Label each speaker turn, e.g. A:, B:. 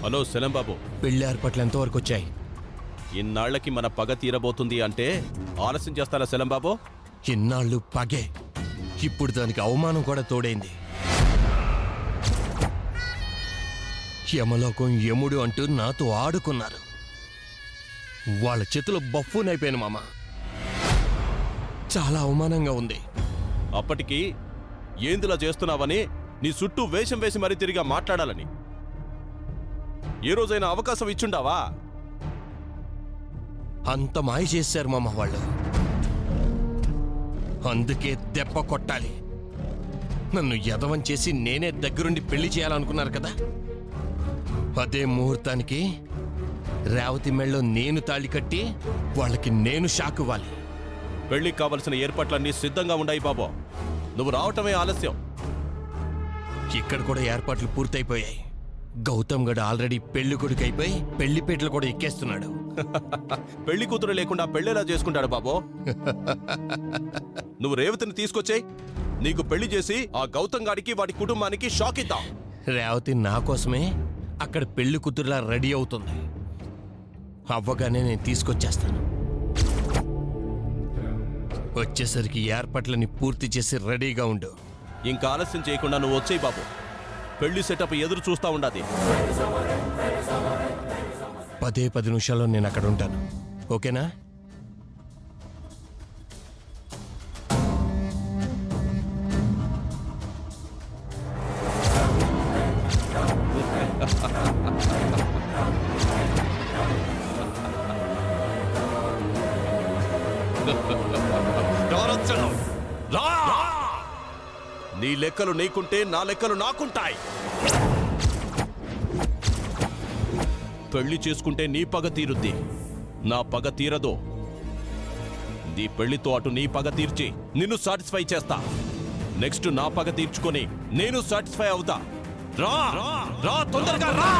A: Hello సెలం బాబు,
B: పెళ్లి ఏర్పాట్లు ఎంతవరకు వచ్చాయి?
A: ఇన్నాళ్లకి మన పగ తీరబోతుంది అంటే ఆలస్యం చేస్తారా సెలం బాబు?
B: ఇన్నాళ్ళు పగే, ఇప్పుడు దానికి అవమానం కూడా తోడైంది. యమలోకం యముడు అంటూ నాతో ఆడుకున్నారు. వాళ్ళ చేతులు బఫూనైపోయాను మామ. చాలా అవమానంగా ఉంది.
A: అప్పటికి ఏందిలా చేస్తున్నావని నీ చుట్టూ వేషం వేసి మరీ తిరిగా మాట్లాడాలని ఏ రోజైనా అవకాశం ఇచ్చుండావా?
B: అంత మాయ చేశారు మామ వాళ్ళు. అందుకే దెబ్బ కొట్టాలి. నన్ను యదవం చేసి నేనే దగ్గరుండి పెళ్లి చేయాలనుకున్నారు కదా. అదే ముహూర్తానికి రేవతి మెళ్ళో నేను తాళి కట్టి వాళ్ళకి నేను షాక్ ఇవ్వాలి.
A: పెళ్లికి కావలసిన ఏర్పాట్లన్నీ సిద్ధంగా ఉన్నాయి బాబు. నువ్వు రావటమే ఆలస్యం.
B: ఇక్కడ కూడా ఏర్పాట్లు పూర్తయిపోయాయి. గౌతమ్ గడు ఆల్రెడీ పెళ్లి కొడుకు అయిపోయి పెళ్లిపేటలు కూడా ఎక్కేస్తున్నాడు.
A: పెళ్లి కూతురు లేకుండా పెళ్లిలా చేసుకుంటాడు బాబు. నువ్వు రేవతిని తీసుకొచ్చేయ్. నీకు పెళ్లి చేసి ఆ గౌతమ్ గాడికి వాడి కుటుంబానికి షాక్ ఇద్దాం.
B: రేవతి నా కోసమే అక్కడ పెళ్లి కూతురులా రెడీ అవుతుంది. అవ్వగానే నేను తీసుకొచ్చేస్తాను. వచ్చేసరికి ఏర్పాట్లని పూర్తి చేసి రెడీగా ఉండు.
A: ఇంకా ఆలస్యం చేయకుండా నువ్వు వచ్చేయి బాబు. పెళ్లి సెటప్ ఎదురు చూస్తా ఉండాది.
B: 10 నిమిషాల్లో నేను అక్కడ ఉంటాను. ఓకేనా?
A: నీ లెక్కలు నీకుంటే నా లెక్కలు నాకుంటాయి. పెళ్లి చేసుకుంటే నీ పగ తీరుద్ది, నా పగ తీరదు. నీ పెళ్లితో అటు నీ పగ తీర్చి నిన్ను సాటిస్ఫై చేస్తా. నెక్స్ట్ నా పగ తీర్చుకొని నేను సాటిస్ఫై అవుతా. రా రా తొందరగా రా.